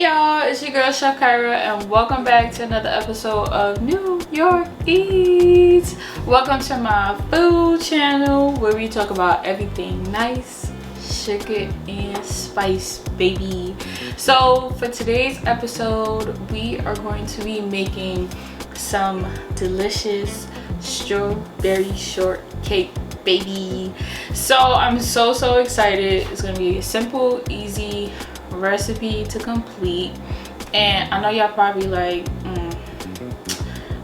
Y'all, it's your girl Chef Kyra and welcome back to another episode of New York Eats. Welcome to my food channel where we talk about everything nice, sugar, and spice, baby. So for today's episode, we are going to be making some delicious strawberry shortcake, baby. So I'm so excited. It's gonna be a simple, easy recipe to complete, and I know y'all probably like,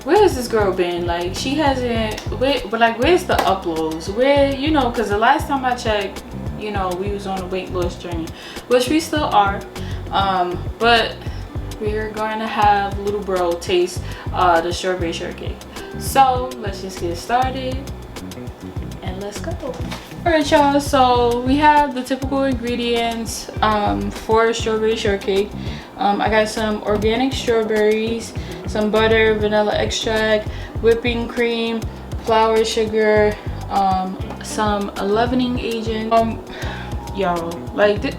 where has this girl been? Like, she hasn't, but like, where's the uploads? Where, you know, because the last time I checked, you know, we was on a weight loss journey, which we still are, but we're going to have little bro taste the strawberry shortcake. So let's just get started and let's go. Alright y'all, so we have the typical ingredients for strawberry shortcake. I got some organic strawberries, some butter, vanilla extract, whipping cream, flour, sugar, some leavening agent. Y'all, like,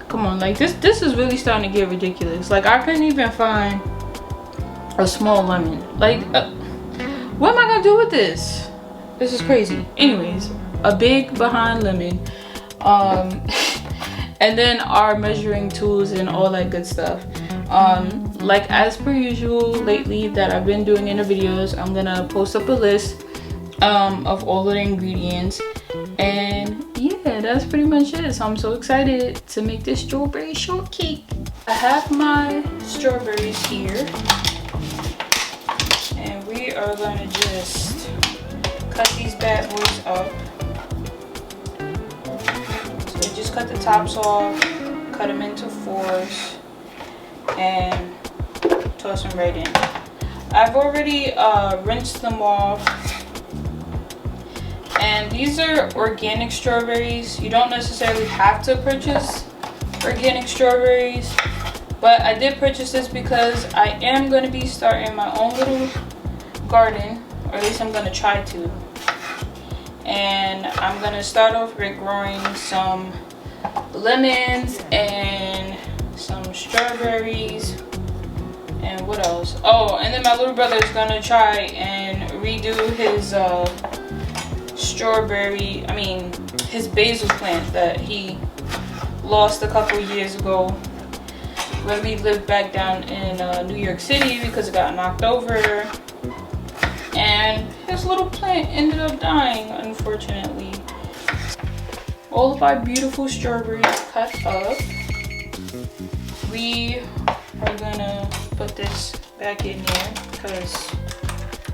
come on, like this is really starting to get ridiculous. Like, I couldn't even find a small lemon. Like, what am I gonna do with this? This is crazy. Anyways, a big behind lemon, and then our measuring tools and all that good stuff. Like as per usual lately that I've been doing in the videos, I'm gonna post up a list of all of the ingredients, and yeah, that's pretty much it. So I'm so excited to make this strawberry shortcake. I have my strawberries here, and we are gonna just cut these bad boys up. So just cut the tops off, cut them into fours, and toss them right in. I've already rinsed them off, and these are organic strawberries. You don't necessarily have to purchase organic strawberries, but I did purchase this because I am going to be starting my own little garden, or at least I'm going to try to. And I'm gonna start off with growing some lemons and some strawberries, and what else? Oh, and then my little brother is gonna try and redo his his basil plant that he lost a couple years ago when we lived back down in New York City because it got knocked over. And his little plant ended up dying, unfortunately. All of our beautiful strawberries cut up. We are gonna put this back in here because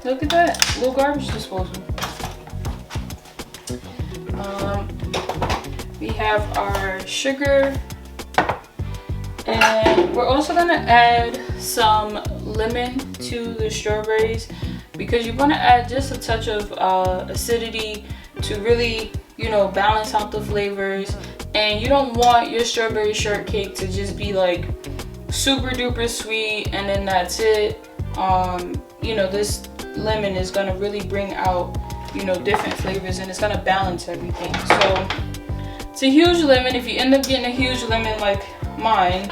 look at that little garbage disposal. We have our sugar, and we're also gonna add some lemon to the strawberries, because you're going to add just a touch of acidity to really, you know, balance out the flavors. And you don't want your strawberry shortcake to just be like super duper sweet and then that's it. You know, this lemon is going to really bring out, you know, different flavors, and it's going to balance everything. So it's a huge lemon. If you end up getting a huge lemon like mine,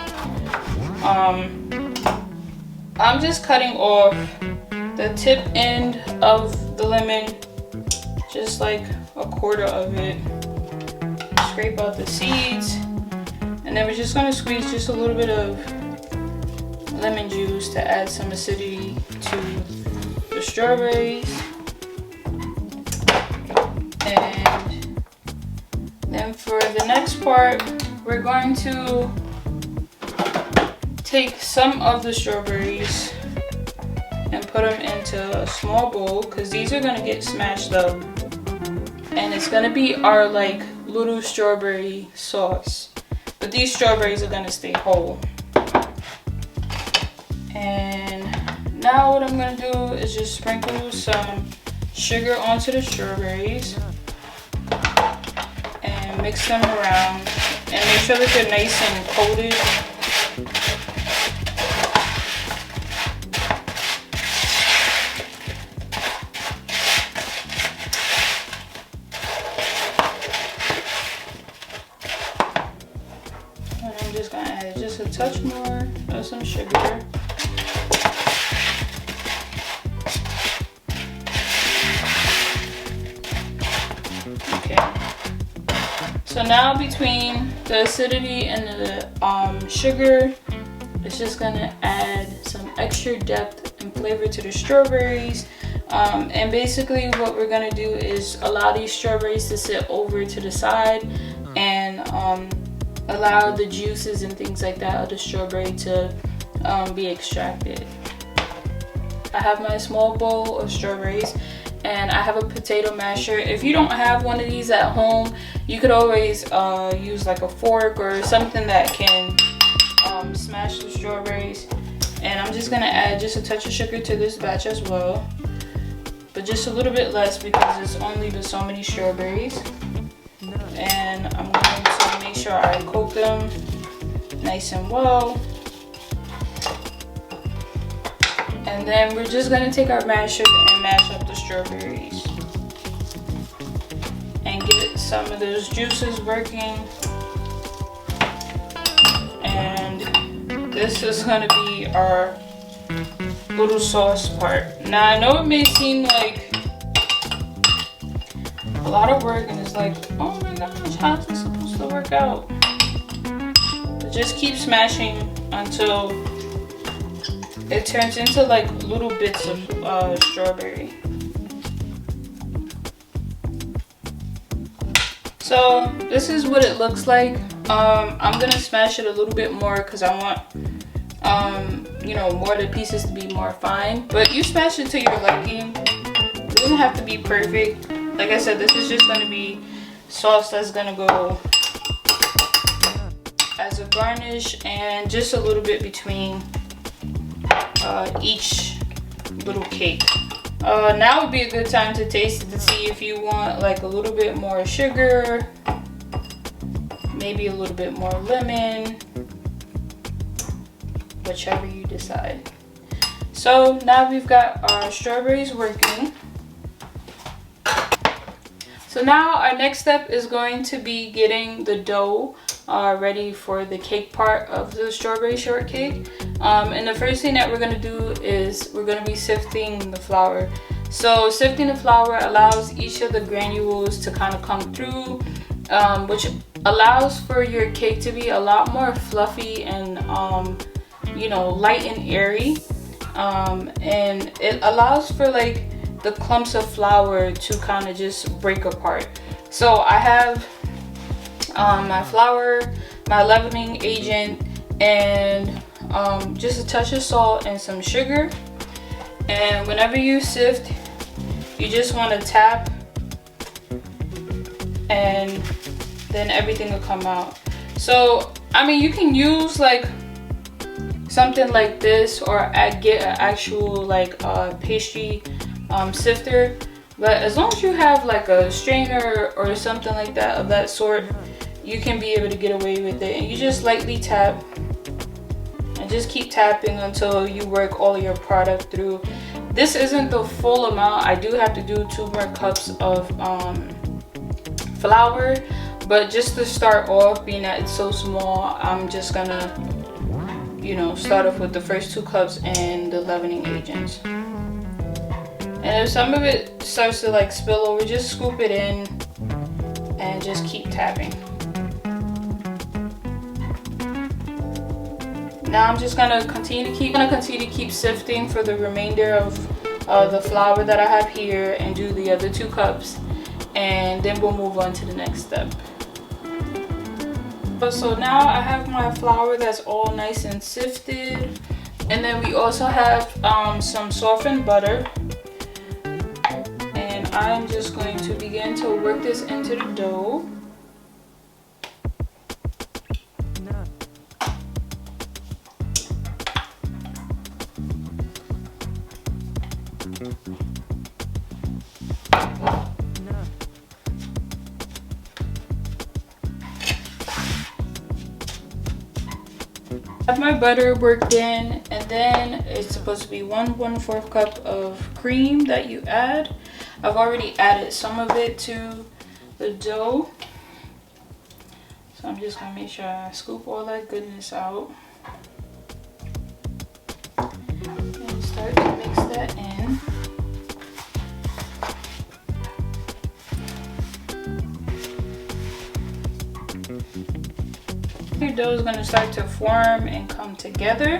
I'm just cutting off the tip end of the lemon, just like a quarter of it. Scrape out the seeds, and then we're just going to squeeze just a little bit of lemon juice to add some acidity to the strawberries. And then for the next part, we're going to take some of the strawberries and put them into a small bowl, because these are going to get smashed up, and it's going to be our like little strawberry sauce, but these strawberries are going to stay whole. And now what I'm going to do is just sprinkle some sugar onto the strawberries and mix them around, and make sure that they're nice and coated. And I'm just gonna add just a touch more of some sugar. Okay. So now between the acidity and the sugar, it's just gonna add some extra depth and flavor to the strawberries. And basically what we're gonna do is allow these strawberries to sit over to the side and allow the juices and things like that of the strawberry to be extracted. I have my small bowl of strawberries and I have a potato masher. If you don't have one of these at home, you could always use like a fork or something that can smash the strawberries. And I'm just gonna add just a touch of sugar to this batch as well, but just a little bit less because it's only but so many strawberries. And I'm going to make sure I coat them nice and well. And then we're just gonna take our masher and mash up the strawberries and get some of those juices working. And this is gonna be our little sauce part. Now I know it may seem like a lot of work and it's like, oh my gosh, how is this supposed to work out? But just keep smashing until it turns into like little bits of strawberry. So this is what it looks like. I'm gonna smash it a little bit more because I want you know, more of the pieces to be more fine. But you smash it to your liking. It doesn't have to be perfect. Like I said, this is just gonna be sauce that's gonna go as a garnish and just a little bit between each little cake. Now would be a good time to taste it to see if you want like a little bit more sugar, maybe a little bit more lemon, whichever you decide. So now we've got our strawberries working. So now our next step is going to be getting the dough ready for the cake part of the strawberry shortcake. And the first thing that we're going to do is we're going to be sifting the flour. So sifting the flour allows each of the granules to kind of come through, which allows for your cake to be a lot more fluffy and you know, light and airy. And it allows for like the clumps of flour to kind of just break apart. So I have my flour, my leavening agent, and just a touch of salt and some sugar. And whenever you sift, you just want to tap and then everything will come out. So I mean, you can use like something like this or get an actual like pastry sifter, but as long as you have like a strainer or something like that of that sort, you can be able to get away with it. And you just lightly tap and just keep tapping until you work all of your product through. This isn't the full amount. I do have to do 2 more cups of flour, but just to start off, being that it's so small, I'm just gonna, you know, start off with the first 2 cups and the leavening agents. And if some of it starts to like spill over, just scoop it in and just keep tapping. Now I'm just gonna continue to keep sifting for the remainder of the flour that I have here and do the other 2 cups, and then we'll move on to the next step. So now I have my flour that's all nice and sifted, and then we also have some softened butter, and I'm just going to begin to work this into the dough. I have my butter worked in, and then it's supposed to be 1/4 cup of cream that you add. I've already added some of it to the dough, so I'm just gonna make sure I scoop all that goodness out. And start to mix that in. Your dough is going to start to form and come together.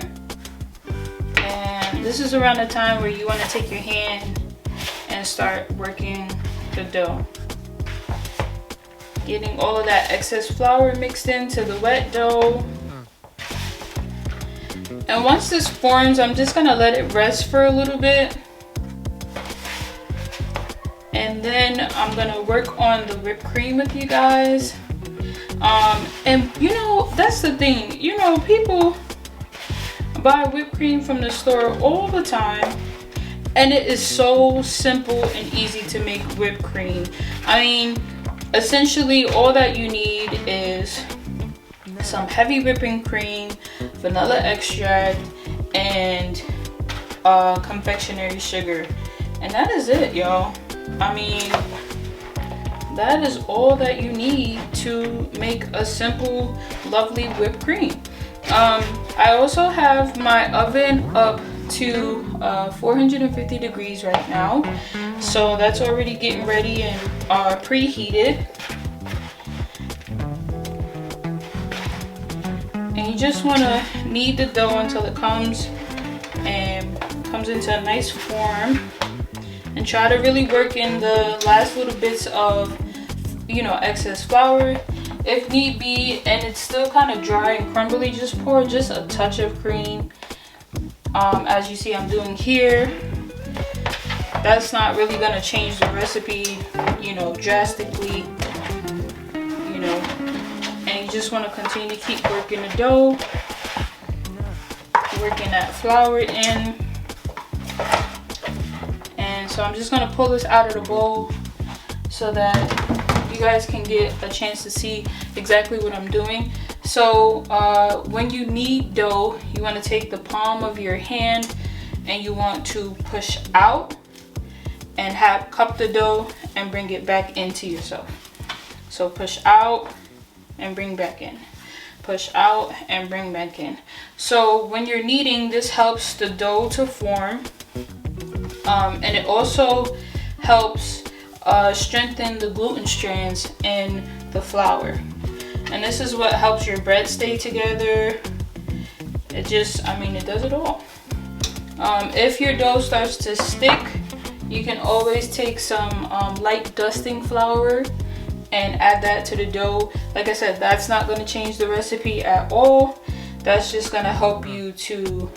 And this is around the time where you want to take your hand and start working the dough. Getting all of that excess flour mixed into the wet dough. And once this forms, I'm just going to let it rest for a little bit. And then I'm going to work on the whipped cream with you guys. And you know, that's the thing, you know, people buy whipped cream from the store all the time, and it is so simple and easy to make whipped cream. I mean, essentially all that you need is some heavy whipping cream, vanilla extract, and confectionery sugar, and that is it, y'all. I mean, that is all that you need to make a simple, lovely whipped cream. I also have my oven up to 450 degrees right now, so that's already getting ready and preheated. And you just want to knead the dough until it comes into a nice form, and try to really work in the last little bits of, you know, excess flour if need be. And it's still kind of dry and crumbly, just pour just a touch of cream, as you see I'm doing here. That's not really going to change the recipe, you know, drastically, you know. And you just want to continue to keep working the dough, working that flour in. And so I'm just going to pull this out of the bowl so that you guys can get a chance to see exactly what I'm doing. So when you knead dough, you want to take the palm of your hand and you want to push out and cup the dough and bring it back into yourself. So push out and bring back in, push out and bring back in. So when you're kneading, this helps the dough to form, and it also helps strengthen the gluten strands in the flour. And this is what helps your bread stay together. It just, I mean, it does it all. If your dough starts to stick, you can always take some light dusting flour and add that to the dough. Like I said, that's not going to change the recipe at all. That's just going to help you to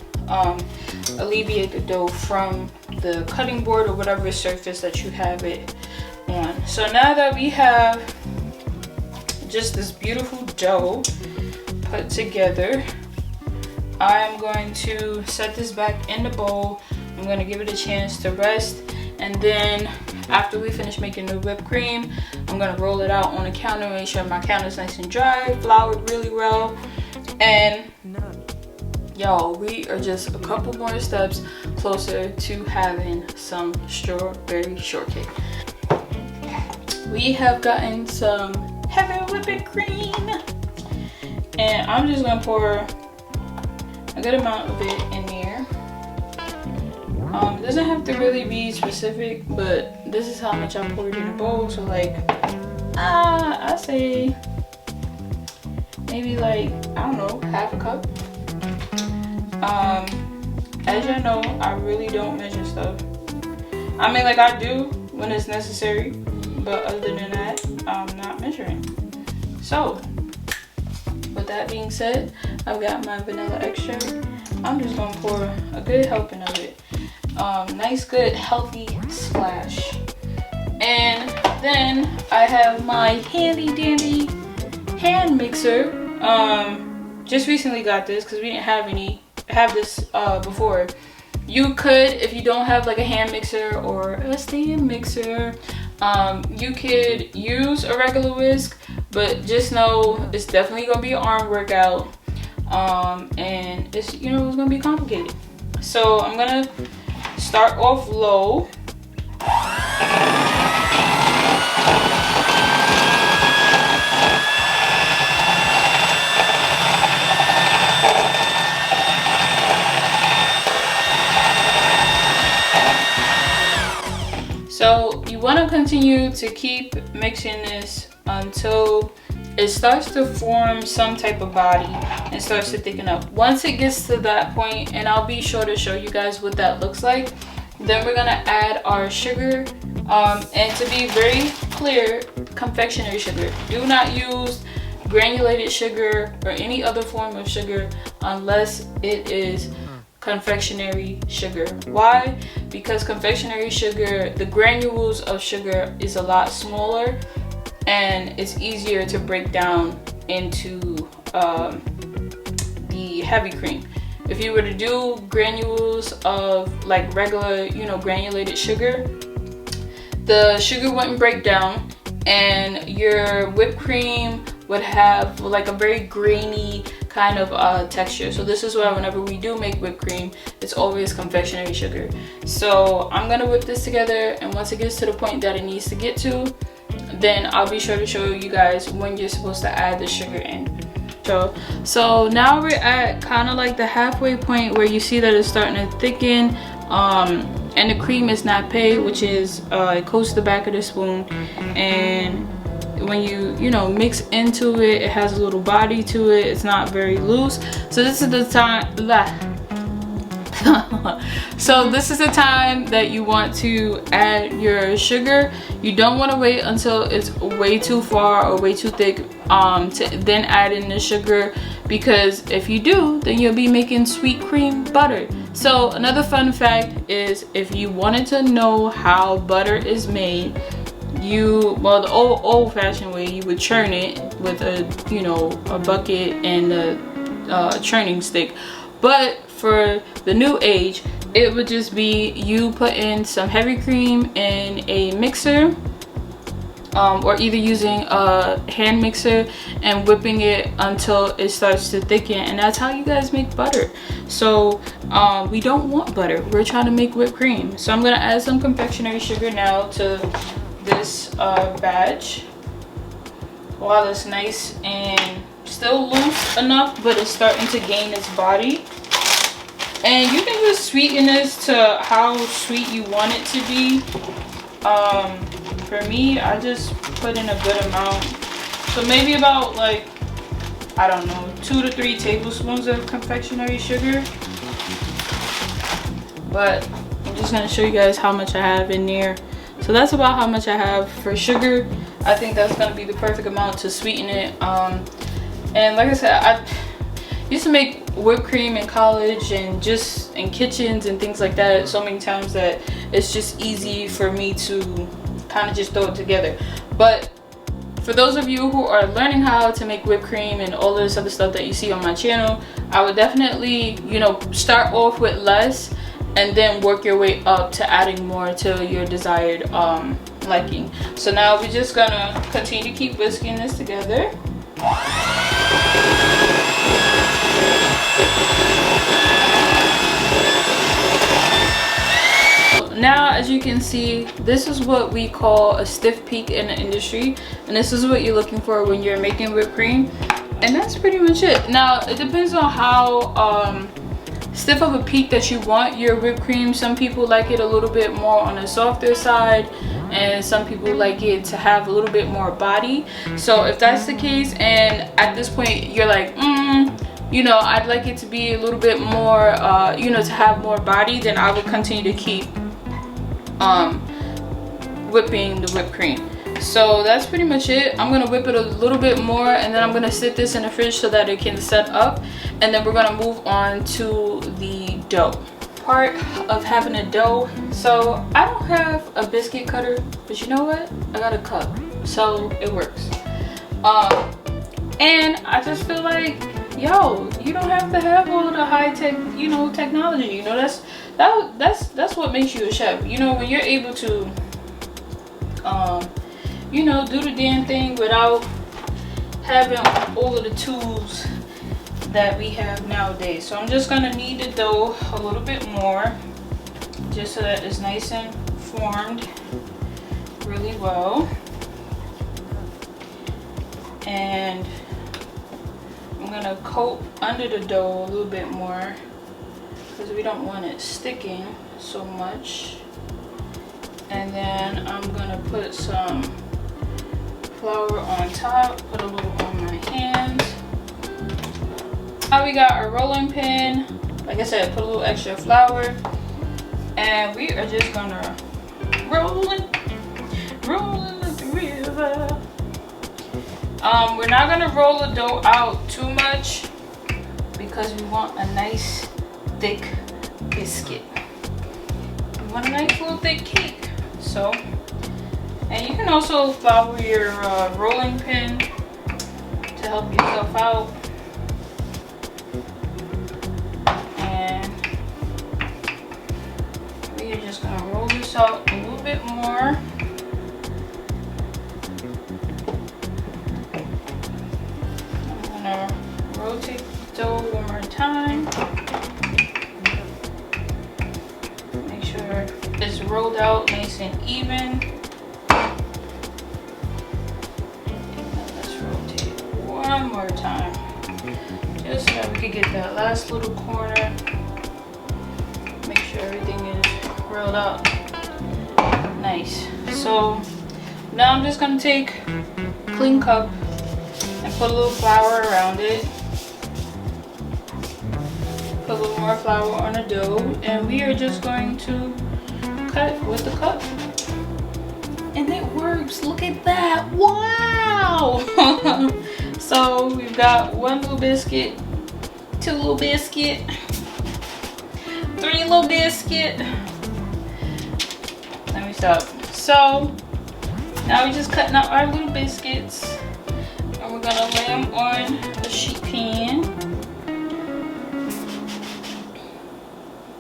alleviate the dough from the cutting board or whatever surface that you have it on. So now that we have just this beautiful dough put together, I am going to set this back in the bowl. I'm going to give it a chance to rest, and then after we finish making the whipped cream, I'm going to roll it out on the counter, make sure my counter is nice and dry, floured really well. And y'all, we are just a couple more steps closer to having some strawberry shortcake. We have gotten some heavy whipping cream, and I'm just gonna pour a good amount of it in there. It doesn't have to really be specific, but this is how much I poured in the bowl. So like, I say maybe like, I don't know, half a cup. As y'all know, I really don't measure stuff. I mean, like, I do when it's necessary, but other than that, I'm not measuring. So with that being said, I've got my vanilla extract. I'm just gonna pour a good helping of it. Nice, good, healthy splash. And then I have my handy dandy hand mixer. Just recently got this because we didn't have this before. You could, if you don't have like a hand mixer or a stand mixer, you could use a regular whisk, but just know it's definitely gonna be an arm workout, and it's, you know, it's gonna be complicated. So I'm gonna start off low. to continue to keep mixing this until it starts to form some type of body and starts to thicken up. Once it gets to that point, and I'll be sure to show you guys what that looks like, then we're gonna add our sugar. And to be very clear, confectionery sugar. Do not use granulated sugar or any other form of sugar unless it is confectionery sugar. Why? Because confectionery sugar, the granules of sugar is a lot smaller and it's easier to break down into the heavy cream. If you were to do granules of like regular, granulated sugar, the sugar wouldn't break down and your whipped cream would have like a very grainy kind of texture. So this is why whenever we do make whipped cream, it's always confectionery sugar. So I'm gonna whip this together, and once it gets to the point that it needs to get to, then I'll be sure to show you guys when you're supposed to add the sugar in. So now we're at kind of like the halfway point where you see that it's starting to thicken, and the cream is not nappe, which is it coats the back of the spoon, and when you mix into it, it has a little body to it. It's not very loose. So this is the time so this is the time that you want to add your sugar. You don't want to wait until it's way too far or way too thick to then add in the sugar, because if you do, then you'll be making sweet cream butter. So another fun fact is, if you wanted to know how butter is made, the old-fashioned way, you would churn it with a bucket and a churning stick. But for the new age, it would just be you put in some heavy cream in a mixer, or either using a hand mixer and whipping it until it starts to thicken, and that's how you guys make butter. So we don't want butter, we're trying to make whipped cream. So I'm gonna add some confectionery sugar now to this batch while it's nice and still loose enough, but it's starting to gain its body. And you can just sweeten this to how sweet you want it to be. For me, I just put in a good amount, so maybe about like, I don't know, 2 to 3 tablespoons of confectionery sugar. But I'm just gonna show you guys how much I have in there. So that's about how much I have for sugar. I think that's gonna be the perfect amount to sweeten it. And like I said, I used to make whipped cream in college and just in kitchens and things like that so many times that it's just easy for me to kind of just throw it together. But for those of you who are learning how to make whipped cream and all of this other stuff that you see on my channel, I would definitely, start off with less and then work your way up to adding more to your desired liking. So now we're just gonna continue to keep whisking this together. Now, as you can see, this is what we call a stiff peak in the industry, and this is what you're looking for when you're making whipped cream, and that's pretty much it. Now, it depends on how stiff of a peak that you want your whipped cream. Some people like it a little bit more on the softer side, and some people like it to have a little bit more body. So if that's the case, and at this point you're like, I'd like it to be a little bit more, to have more body, then I would continue to keep whipping the whipped cream. So that's pretty much it. I'm gonna whip it a little bit more, and then I'm gonna sit this in the fridge so that it can set up, and then we're gonna move on to the dough part of having a dough. So I don't have a biscuit cutter, but you know what, I got a cup, so it works. And I just feel like, yo, you don't have to have all the high-tech technology. That's what makes you a chef. When you're able to do the damn thing without having all of the tools that we have nowadays. So I'm just gonna knead the dough a little bit more, just so that it's nice and formed really well. And I'm gonna coat under the dough a little bit more because we don't want it sticking so much. And then I'm gonna put some flour on top, put a little on my hands. Now we got our rolling pin. Like I said, put a little extra flour. And we are just gonna roll it like the river. We're not gonna roll the dough out too much because we want a nice thick biscuit. We want a nice little thick cake. So, and you can also flour your rolling pin to help yourself out. And we are just gonna roll this out a little bit more. I'm gonna rotate the dough one more time. Make sure it's rolled out nice and even. Let's rotate one more time, just so that we can get that last little corner. Make sure everything is rolled out nice. So now I'm just gonna take a clean cup and put a little flour around it. Put a little more flour on the dough, and we are just going to cut with the cup. And it works. Look at that. Wow. So we've got one little biscuit, two little biscuit, three little biscuit. Let me stop. So now we're just cutting out our little biscuits, and we're gonna lay them on the sheet pan.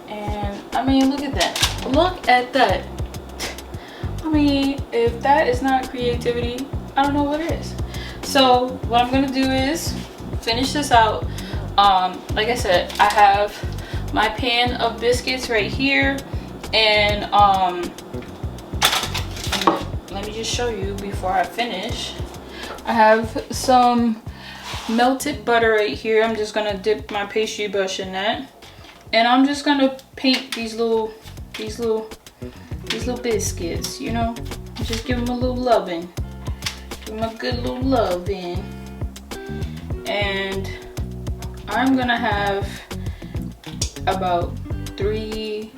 And I mean, look at that. Look at that. I mean, if that is not creativity, I don't know what is. So what I'm gonna do is finish this out. Like I said, I have my pan of biscuits right here, and let me just show you before I finish. I have some melted butter right here. I'm just gonna dip my pastry brush in that, and I'm just gonna paint these little biscuits, you know, just give them a little loving, give them a good little loving. And I'm gonna have about 3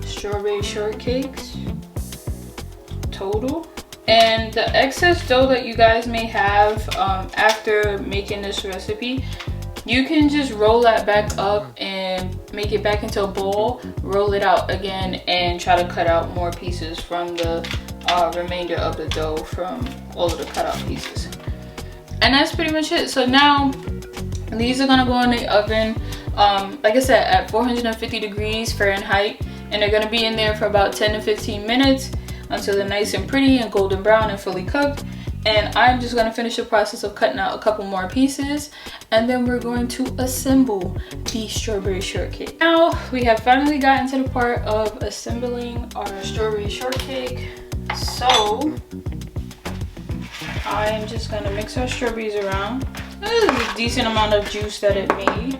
strawberry shortcakes total. And the excess dough that you guys may have after making this recipe, you can just roll that back up and make it back into a bowl, roll it out again, and try to cut out more pieces from the remainder of the dough from all of the cut out pieces. And that's pretty much it. So now these are gonna go in the oven, like I said, at 450 degrees Fahrenheit, and they're gonna be in there for about 10 to 15 minutes until they're nice and pretty and golden brown and fully cooked. And I'm just gonna finish the process of cutting out a couple more pieces, and then we're going to assemble the strawberry shortcake. Now we have finally gotten to the part of assembling our strawberry shortcake. So I am just gonna mix our strawberries around. This is a decent amount of juice that it made.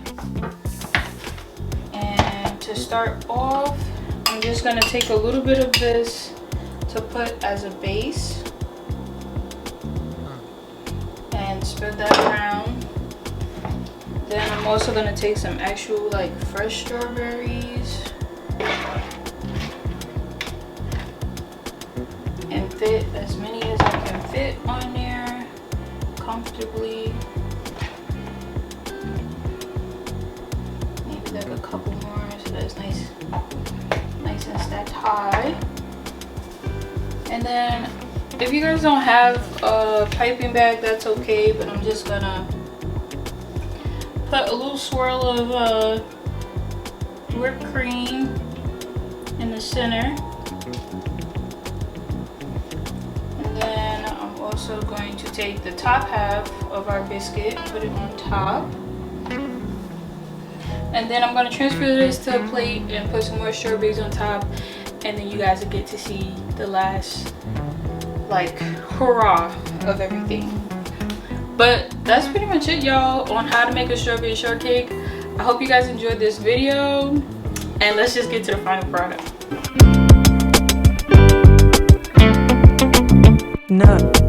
And to start off, I'm just gonna take a little bit of this to put as a base. And spread that around. Then I'm also gonna take some actual like fresh strawberries and fit as many as I can fit on there comfortably. Maybe like a couple more so that it's nice and stacked high. And then if you guys don't have a piping bag, that's okay, but I'm just gonna put a little swirl of whipped cream in the center. And then I'm also going to take the top half of our biscuit, put it on top. And then I'm gonna transfer this to a plate and put some more strawberries on top. And then you guys will get to see the last like hurrah of everything. But that's pretty much it, y'all, on how to make a strawberry shortcake. I hope you guys enjoyed this video, and let's just get to the final product. up.